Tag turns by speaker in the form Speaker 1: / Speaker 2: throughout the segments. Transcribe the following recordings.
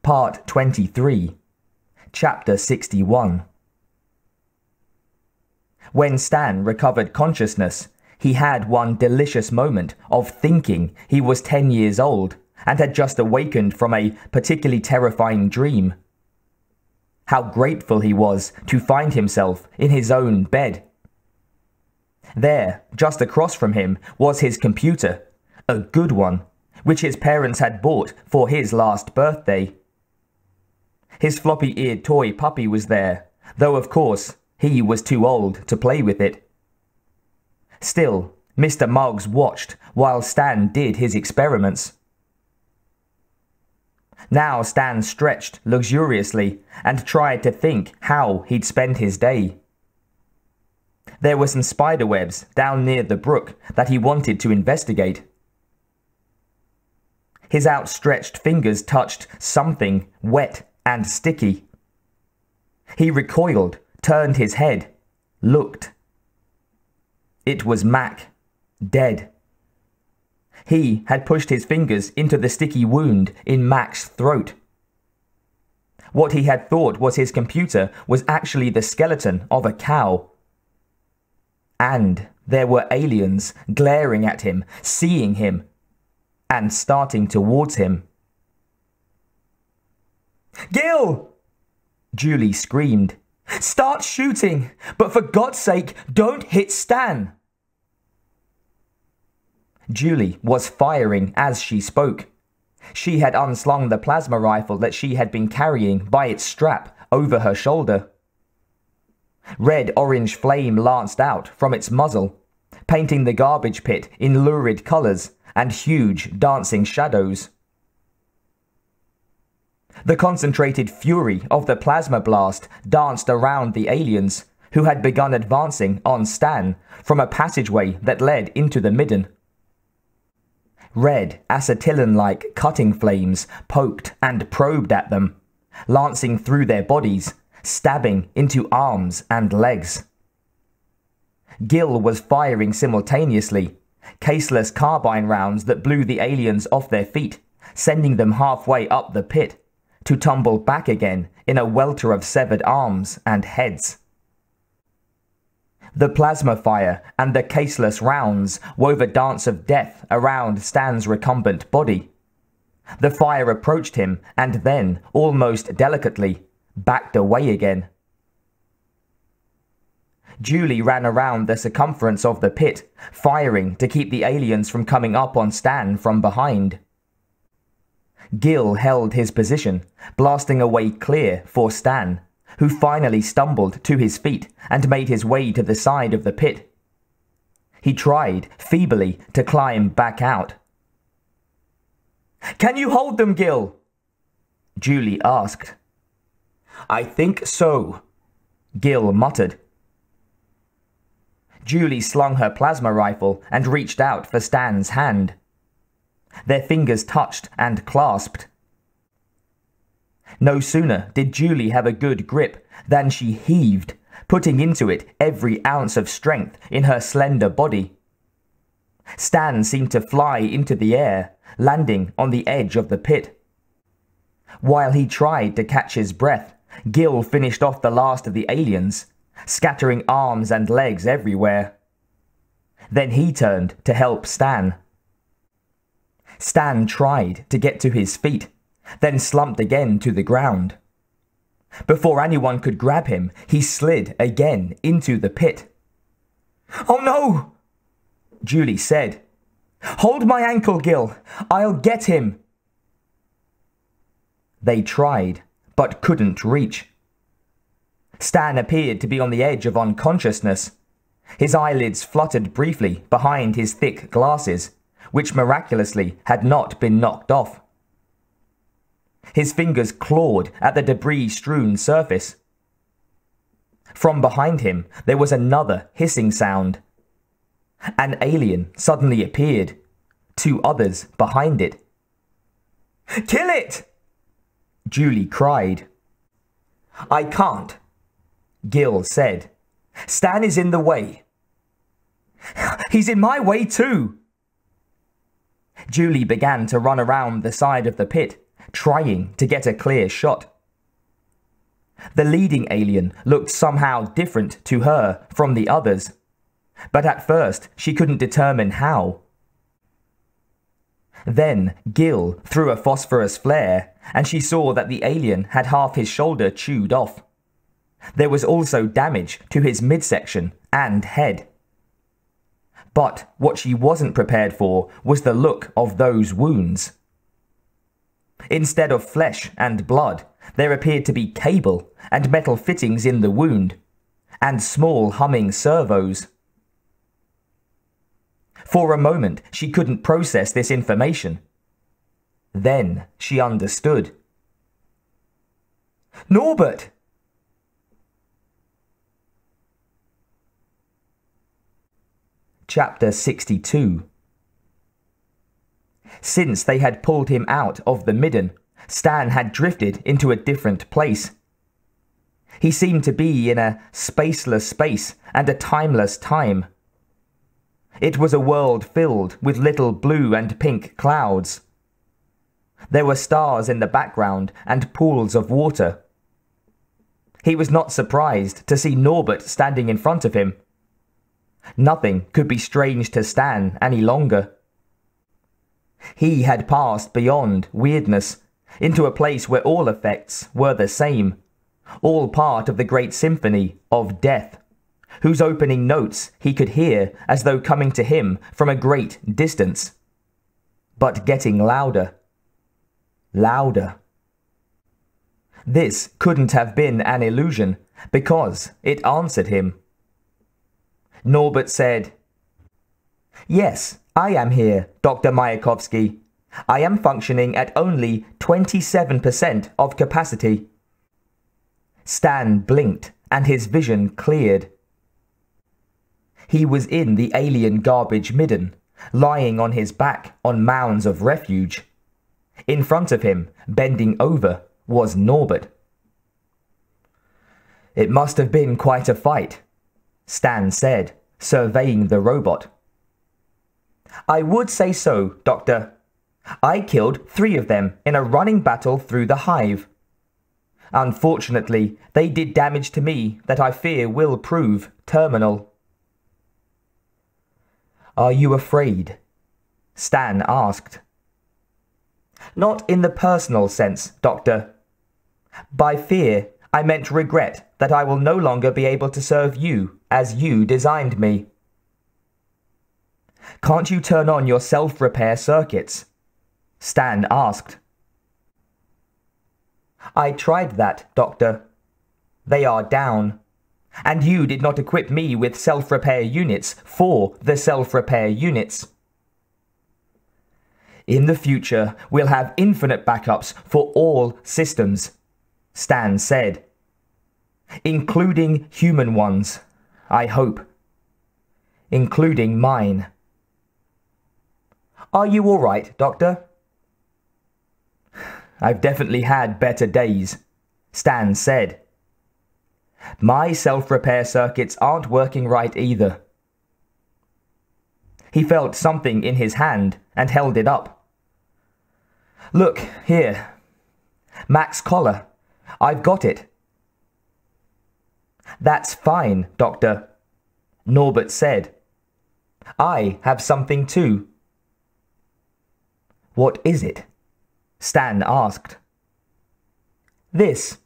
Speaker 1: Part 23, Chapter 61. When Stan recovered consciousness, he had one delicious moment of thinking he was 10 years old and had just awakened from a particularly terrifying dream. How grateful he was to find himself in his own bed. There, just across from him, was his computer, a good one, which his parents had bought for his last birthday. His floppy-eared toy puppy was there, though of course he was too old to play with it. Still, Mr. Muggs watched while Stan did his experiments. Now Stan stretched luxuriously and tried to think how he'd spend his day. There were some spider webs down near the brook that he wanted to investigate. His outstretched fingers touched something wet and sticky. He recoiled, turned his head, looked. It was Mac, dead. He had pushed his fingers into the sticky wound in Mac's throat. What he had thought was his computer was actually the skeleton of a cow. And there were aliens glaring at him, seeing him, and starting towards him. "Gil!" Julie screamed. "Start shooting, but for God's sake, don't hit Stan!" Julie was firing as she spoke. She had unslung the plasma rifle that she had been carrying by its strap over her shoulder. Red-orange flame lanced out from its muzzle, painting the garbage pit in lurid colors and huge dancing shadows. The concentrated fury of the plasma blast danced around the aliens, who had begun advancing on Stan from a passageway that led into the midden. Red, acetylene-like cutting flames poked and probed at them, lancing through their bodies, stabbing into arms and legs. Gil was firing simultaneously, caseless carbine rounds that blew the aliens off their feet, sending them halfway up the pit, to tumble back again in a welter of severed arms and heads. The plasma fire and the caseless rounds wove a dance of death around Stan's recumbent body. The fire approached him and then, almost delicately, backed away again. Julie ran around the circumference of the pit, firing to keep the aliens from coming up on Stan from behind. Gil held his position, blasting a way clear for Stan, who finally stumbled to his feet and made his way to the side of the pit. He tried, feebly, to climb back out. "Can you hold them, Gil?" Julie asked. "I think so," Gil muttered. Julie slung her plasma rifle and reached out for Stan's hand. Their fingers touched and clasped. No sooner did Julie have a good grip than she heaved, putting into it every ounce of strength in her slender body. Stan seemed to fly into the air, landing on the edge of the pit. While he tried to catch his breath, Gil finished off the last of the aliens, scattering arms and legs everywhere. Then he turned to help Stan. Stan tried to get to his feet, then slumped again to the ground. Before anyone could grab him, he slid again into the pit. "Oh no!" Julie said. "Hold my ankle, Gil. I'll get him." They tried, but couldn't reach. Stan appeared to be on the edge of unconsciousness. His eyelids fluttered briefly behind his thick glasses, which miraculously had not been knocked off. His fingers clawed at the debris-strewn surface. From behind him, there was another hissing sound. An alien suddenly appeared, two others behind it. "Kill it!" Julie cried. "I can't," Gil said. "Stan is in the way." "He's in my way too!" Julie began to run around the side of the pit, trying to get a clear shot. The leading alien looked somehow different to her from the others, but at first she couldn't determine how. Then Gil threw a phosphorus flare, and she saw that the alien had half his shoulder chewed off. There was also damage to his midsection and head. But what she wasn't prepared for was the look of those wounds. Instead of flesh and blood, there appeared to be cable and metal fittings in the wound, and small humming servos. For a moment, she couldn't process this information. Then she understood. "Norbert!" Chapter 62. Since they had pulled him out of the midden, Stan had drifted into a different place. He seemed to be in a spaceless space and a timeless time. It was a world filled with little blue and pink clouds. There were stars in the background and pools of water. He was not surprised to see Norbert standing in front of him. Nothing could be strange to Stan any longer. He had passed beyond weirdness into a place where all effects were the same, all part of the great symphony of death, whose opening notes he could hear as though coming to him from a great distance, but getting louder. Louder. This couldn't have been an illusion, because it answered him. Norbert said, "Yes, I am here, Dr. Myakovsky. I am functioning at only 27% of capacity." Stan blinked, and his vision cleared. He was in the alien garbage midden, lying on his back on mounds of refuge. In front of him, bending over, was Norbert. "It must have been quite a fight," Stan said, surveying the robot. "I would say so, Doctor. I killed 3 of them in a running battle through the hive. Unfortunately, they did damage to me that I fear will prove terminal." "Are you afraid?" Stan asked. "Not in the personal sense, Doctor. By fear, I meant regret that I will no longer be able to serve you as you designed me." "Can't you turn on your self-repair circuits?" Stan asked. "I tried that, Doctor. They are down. And you did not equip me with self-repair units for the self-repair units." "In the future, we'll have infinite backups for all systems," Stan said. "Including human ones, I hope. Including mine." "Are you all right, Doctor?" "I've definitely had better days," Stan said. "My self-repair circuits aren't working right either." He felt something in his hand and held it up. "Look, here. Mac's collar. I've got it." "That's fine, Doctor," Norbert said. "I have something too." "What is it?" Stan asked. "This."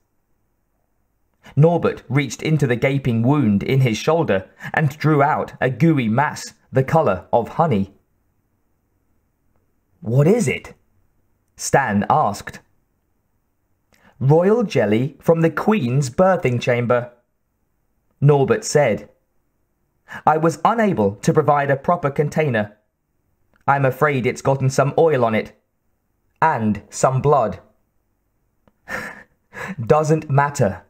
Speaker 1: Norbert reached into the gaping wound in his shoulder and drew out a gooey mass the color of honey. "What is it?" Stan asked. "Royal jelly from the Queen's birthing chamber," Norbert said. "I was unable to provide a proper container. I'm afraid it's gotten some oil on it. And some blood." "Doesn't matter,"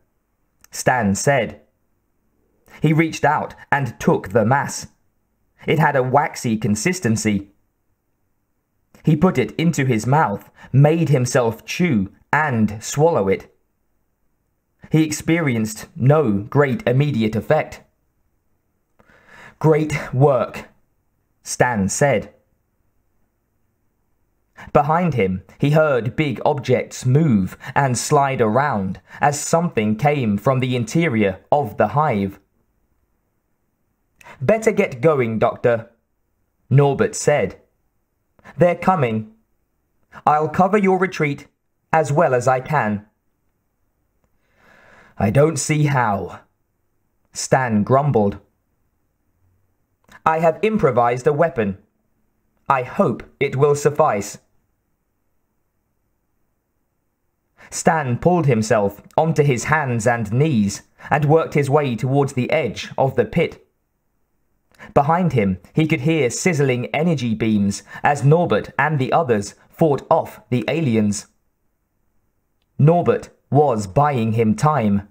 Speaker 1: Stan said. He reached out and took the mass. It had a waxy consistency. He put it into his mouth, made himself chew and swallow it. He experienced no great immediate effect. "Great work," Stan said. Behind him, he heard big objects move and slide around as something came from the interior of the hive. "Better get going, Doctor," Norbert said. "They're coming. I'll cover your retreat as well as I can." "I don't see how," Stan grumbled. "I have improvised a weapon. I hope it will suffice." Stan pulled himself onto his hands and knees and worked his way towards the edge of the pit. Behind him, he could hear sizzling energy beams as Norbert and the others fought off the aliens. Norbert was buying him time.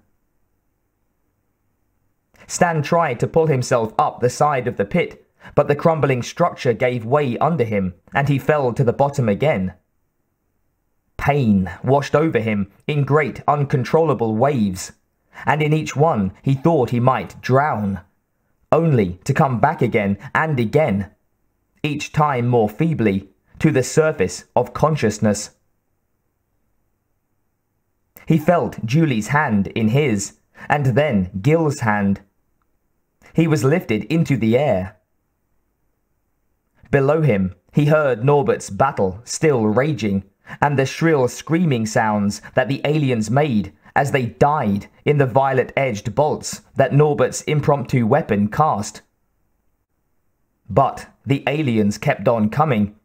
Speaker 1: Stan tried to pull himself up the side of the pit, but the crumbling structure gave way under him, and he fell to the bottom again. Pain washed over him in great uncontrollable waves, and in each one he thought he might drown, only to come back again and again, each time more feebly, to the surface of consciousness. He felt Julie's hand in his, and then Gil's hand. He was lifted into the air. Below him, he heard Norbert's battle still raging, and the shrill screaming sounds that the aliens made as they died in the violet-edged bolts that Norbert's impromptu weapon cast. But the aliens kept on coming,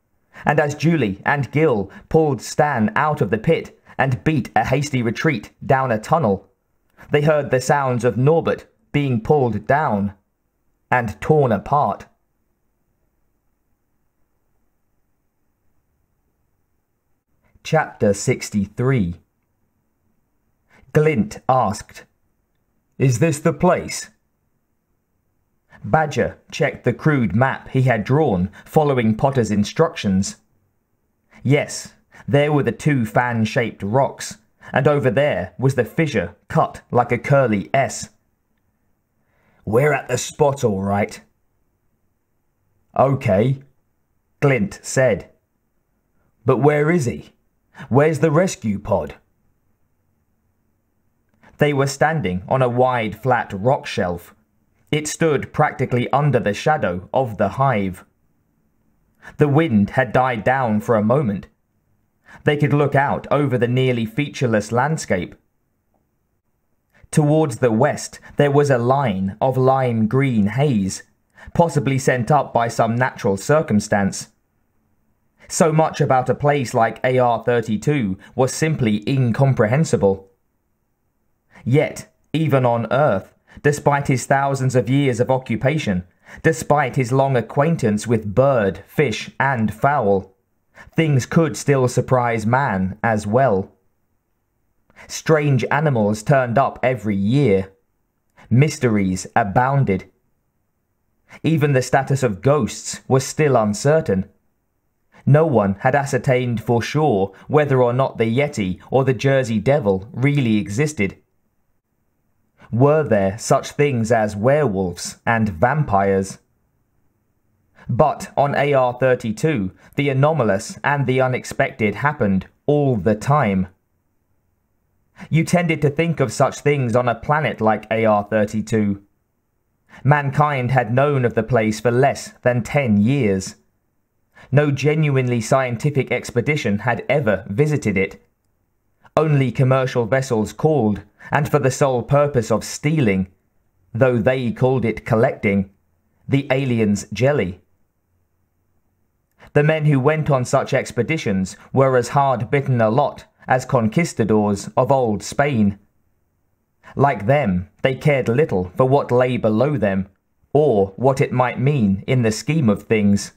Speaker 1: and as Julie and Gil pulled Stan out of the pit and beat a hasty retreat down a tunnel, they heard the sounds of Norbert being pulled down and torn apart. Chapter 63. Glint asked, "Is this the place?" Badger checked the crude map he had drawn following Potter's instructions. Yes, there were the two fan-shaped rocks, and over there was the fissure cut like a curly S. "We're at the spot all right." "Okay," Glint said. "But where is he? Where's the rescue pod?" They were standing on a wide flat rock shelf. It stood practically under the shadow of the hive. The wind had died down for a moment. They could look out over the nearly featureless landscape. Towards the west there was a line of lime green haze, possibly sent up by some natural circumstance. So much about a place like AR-32 was simply incomprehensible. Yet, even on Earth, despite his thousands of years of occupation, despite his long acquaintance with bird, fish, and fowl, things could still surprise man as well. Strange animals turned up every year. Mysteries abounded. Even the status of ghosts was still uncertain. No one had ascertained for sure whether or not the Yeti or the Jersey Devil really existed. Were there such things as werewolves and vampires? But on AR-32, the anomalous and the unexpected happened all the time. You tended to think of such things on a planet like AR-32. Mankind had known of the place for less than 10 years. No genuinely scientific expedition had ever visited it. Only commercial vessels called, and for the sole purpose of stealing, though they called it collecting, the aliens' jelly. The men who went on such expeditions were as hard-bitten a lot as conquistadors of old Spain. Like them, they cared little for what lay below them, or what it might mean in the scheme of things.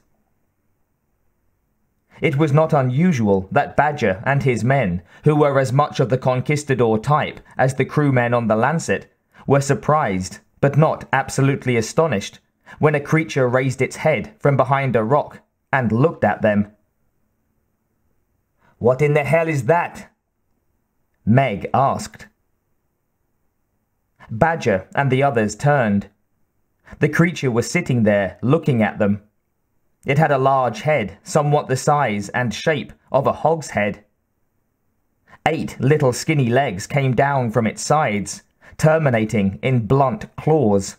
Speaker 1: It was not unusual that Badger and his men, who were as much of the conquistador type as the crewmen on the Lancet, were surprised, but not absolutely astonished, when a creature raised its head from behind a rock and looked at them. "What in the hell is that?" Meg asked. Badger and the others turned. The creature was sitting there looking at them. It had a large head, somewhat the size and shape of a hog's head. 8 little skinny legs came down from its sides, terminating in blunt claws.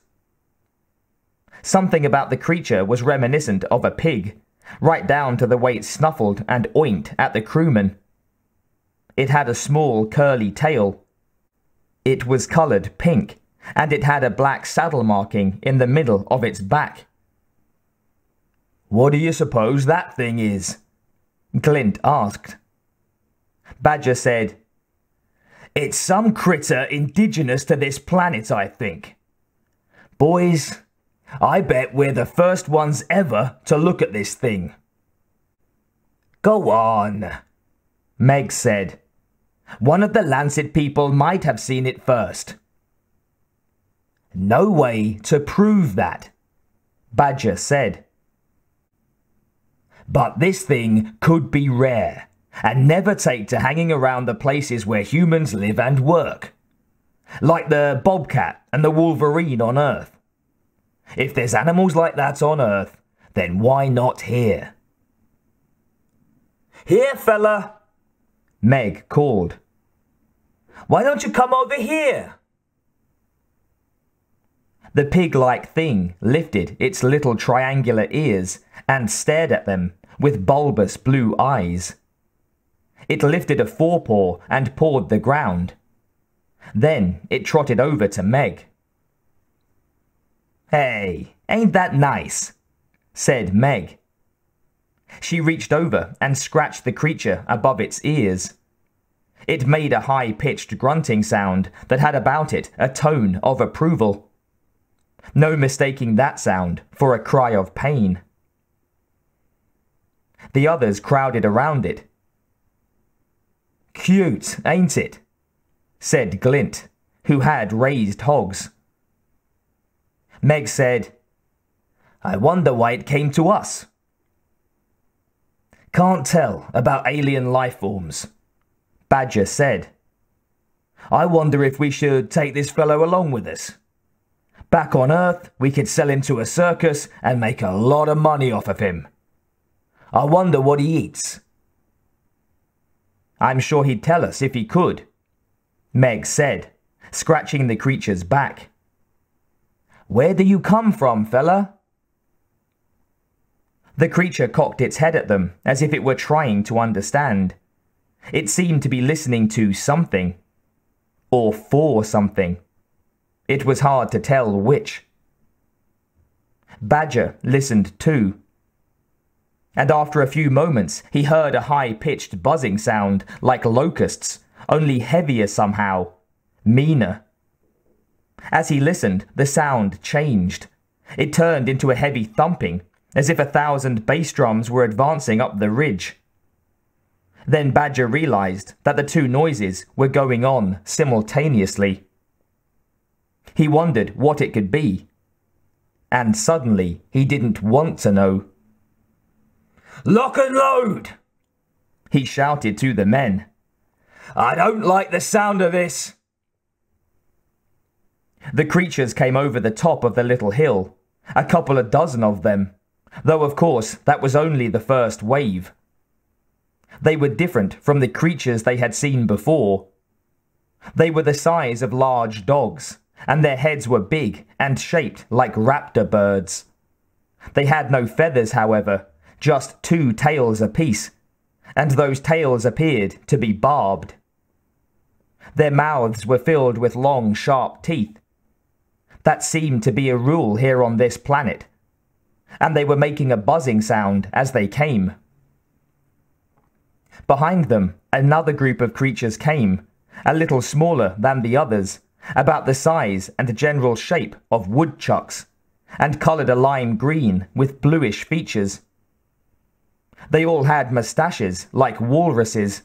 Speaker 1: Something about the creature was reminiscent of a pig, right down to the way it snuffled and oinked at the crewmen. It had a small curly tail. It was coloured pink, and it had a black saddle marking in the middle of its back. "What do you suppose that thing is?" Glint asked. Badger said, "It's some critter indigenous to this planet, I think. Boys, I bet we're the first ones ever to look at this thing." "Go on," Meg said. "One of the Lancet people might have seen it first." "No way to prove that," Badger said. "But this thing could be rare, and never take to hanging around the places where humans live and work. Like the bobcat and the wolverine on Earth. If there's animals like that on Earth, then why not here?" "Here, fella," Meg called. "Why don't you come over here?" The pig-like thing lifted its little triangular ears and stared at them with bulbous blue eyes. It lifted a forepaw and pawed the ground. Then it trotted over to Meg. "Hey, ain't that nice?" said Meg. She reached over and scratched the creature above its ears. It made a high-pitched grunting sound that had about it a tone of approval. No mistaking that sound for a cry of pain. The others crowded around it. "Cute, ain't it?" said Glint, who had raised hogs. Meg said, "I wonder why it came to us." "Can't tell about alien life forms," Badger said. "I wonder if we should take this fellow along with us. Back on Earth, we could sell him to a circus and make a lot of money off of him. I wonder what he eats." "I'm sure he'd tell us if he could," Meg said, scratching the creature's back. "Where do you come from, fella?" The creature cocked its head at them as if it were trying to understand. It seemed to be listening to something. Or for something. It was hard to tell which. Badger listened too. And after a few moments, he heard a high-pitched buzzing sound like locusts, only heavier somehow, meaner. As he listened, the sound changed. It turned into a heavy thumping, as if 1,000 bass drums were advancing up the ridge. Then Badger realized that the two noises were going on simultaneously. He wondered what it could be. And suddenly, he didn't want to know. "Lock and load!" he shouted to the men. "I don't like the sound of this." The creatures came over the top of the little hill, a couple of dozen of them, though of course that was only the first wave. They were different from the creatures they had seen before. They were the size of large dogs, and their heads were big and shaped like raptor birds. They had no feathers, however, just 2 tails apiece, and those tails appeared to be barbed. Their mouths were filled with long, sharp teeth. That seemed to be a rule here on this planet, and they were making a buzzing sound as they came. Behind them, another group of creatures came, a little smaller than the others, about the size and general shape of woodchucks, and coloured a lime green with bluish features. They all had moustaches like walruses.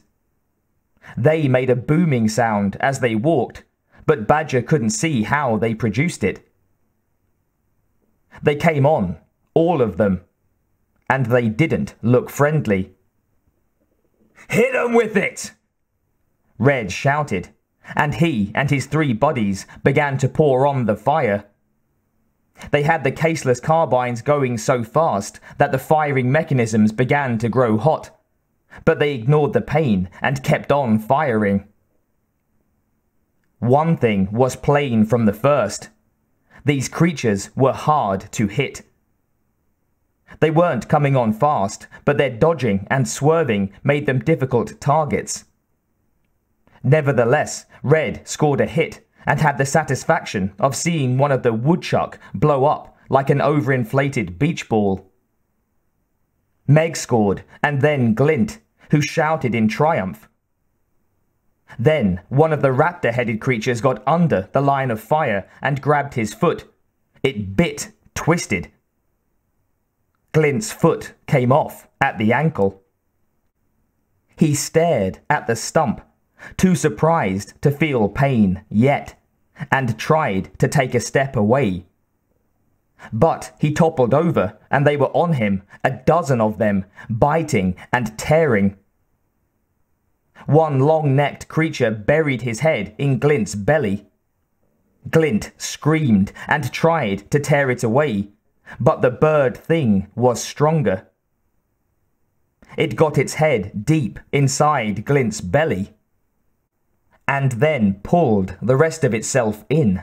Speaker 1: They made a booming sound as they walked, but Badger couldn't see how they produced it. They came on, all of them, and they didn't look friendly. "Hit 'em with it!" Red shouted, and he and his 3 buddies began to pour on the fire. They had the caseless carbines going so fast that the firing mechanisms began to grow hot, but they ignored the pain and kept on firing. One thing was plain from the first. These creatures were hard to hit. They weren't coming on fast, but their dodging and swerving made them difficult targets. Nevertheless, Red scored a hit and had the satisfaction of seeing one of the woodchuck blow up like an overinflated beach ball. Meg scored, and then Glint, who shouted in triumph. Then one of the raptor-headed creatures got under the line of fire and grabbed his foot. It bit, twisted. Glint's foot came off at the ankle. He stared at the stump, too surprised to feel pain yet, and tried to take a step away. But he toppled over, and they were on him, a dozen of them, biting and tearing. One long-necked creature buried his head in Glint's belly. Glint screamed and tried to tear it away, but the bird thing was stronger. It got its head deep inside Glint's belly, and then pulled the rest of itself in.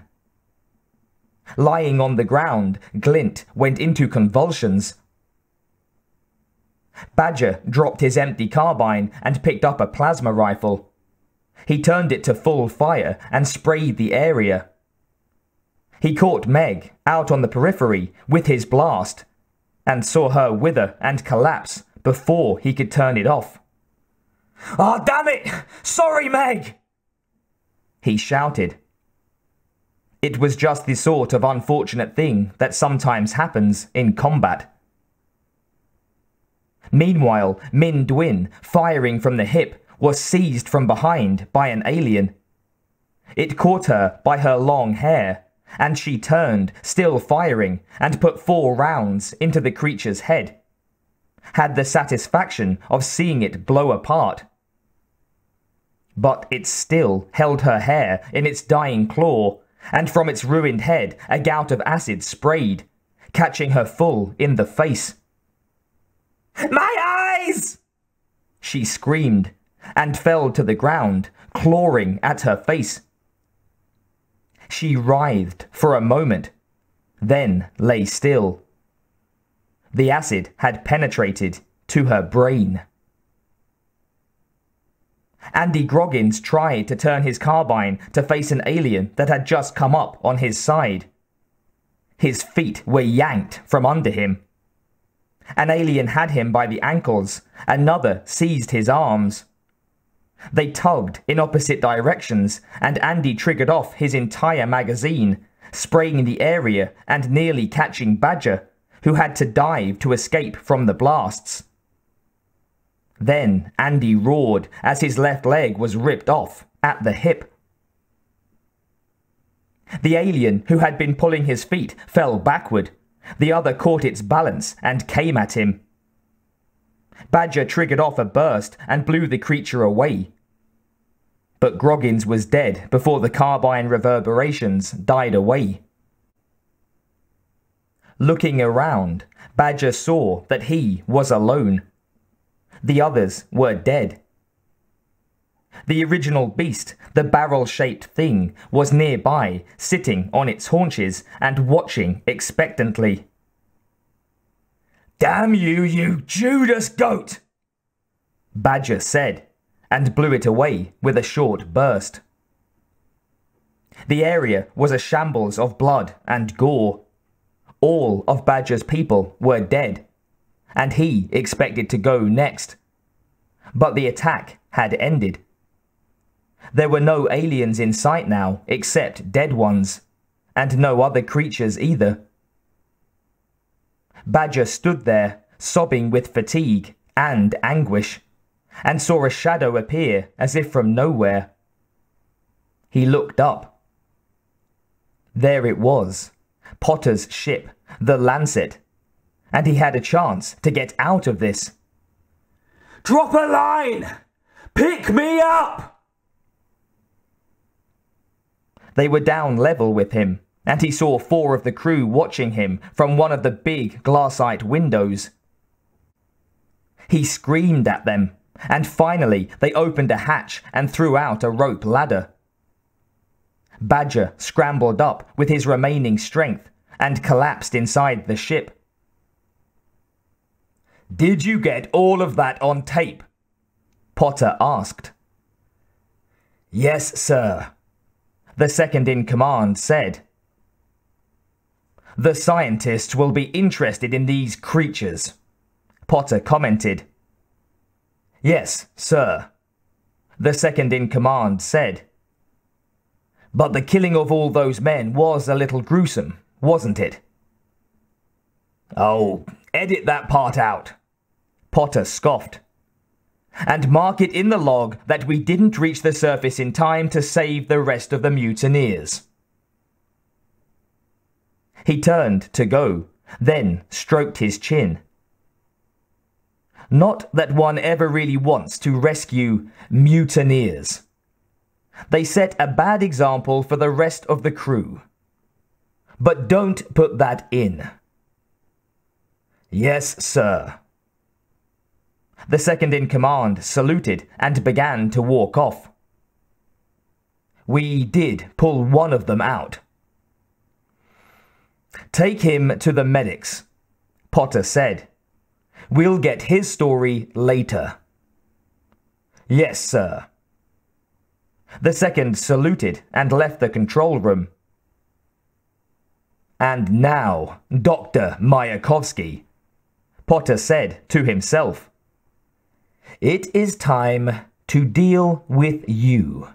Speaker 1: Lying on the ground, Glint went into convulsions. Badger dropped his empty carbine and picked up a plasma rifle. He turned it to full fire and sprayed the area. He caught Meg out on the periphery with his blast and saw her wither and collapse before he could turn it off. "Ah, damn it! Sorry, Meg!" he shouted. It was just the sort of unfortunate thing that sometimes happens in combat. Meanwhile, Min Dwin, firing from the hip, was seized from behind by an alien. It caught her by her long hair, and she turned, still firing, and put 4 rounds into the creature's head. Had the satisfaction of seeing it blow apart. But it still held her hair in its dying claw, and from its ruined head a gout of acid sprayed, catching her full in the face. "My eyes!" she screamed, and fell to the ground, clawing at her face. She writhed for a moment, then lay still. The acid had penetrated to her brain. Andy Groggins tried to turn his carbine to face an alien that had just come up on his side. His feet were yanked from under him. An alien had him by the ankles, another seized his arms. They tugged in opposite directions, and Andy triggered off his entire magazine, spraying the area and nearly catching Badger, who had to dive to escape from the blasts. Then Andy roared as his left leg was ripped off at the hip. The alien who had been pulling his feet fell backward. The other caught its balance and came at him. Badger triggered off a burst and blew the creature away. But Groggins was dead before the carbine reverberations died away. Looking around, Badger saw that he was alone. The others were dead. The original beast, the barrel-shaped thing, was nearby, sitting on its haunches and watching expectantly. "Damn you, you Judas goat!" Badger said, and blew it away with a short burst. The area was a shambles of blood and gore. All of Badger's people were dead, and he expected to go next. But the attack had ended. There were no aliens in sight now except dead ones, and no other creatures either. Badger stood there, sobbing with fatigue and anguish, and saw a shadow appear as if from nowhere. He looked up. There it was, Potter's ship, the Lancet, and he had a chance to get out of this. "Drop a line! Pick me up!" They were down level with him, and he saw 4 of the crew watching him from one of the big glassite windows. He screamed at them, and finally they opened a hatch and threw out a rope ladder. Badger scrambled up with his remaining strength and collapsed inside the ship. "Did you get all of that on tape?" Potter asked. "Yes, sir," the second-in-command said. "The scientists will be interested in these creatures," Potter commented. "Yes, sir," the second-in-command said. "But the killing of all those men was a little gruesome, wasn't it?" "Oh, edit that part out," Potter scoffed. "And mark it in the log that we didn't reach the surface in time to save the rest of the mutineers." He turned to go, then stroked his chin. Not that one ever really wants to rescue mutineers. They set a bad example for the rest of the crew. But don't put that in. "Yes, sir." The second-in-command saluted and began to walk off. "We did pull one of them out." "Take him to the medics," Potter said. "We'll get his story later." "Yes, sir." The second saluted and left the control room. "And now, Dr. Myakovsky," Potter said to himself, "it is time to deal with you."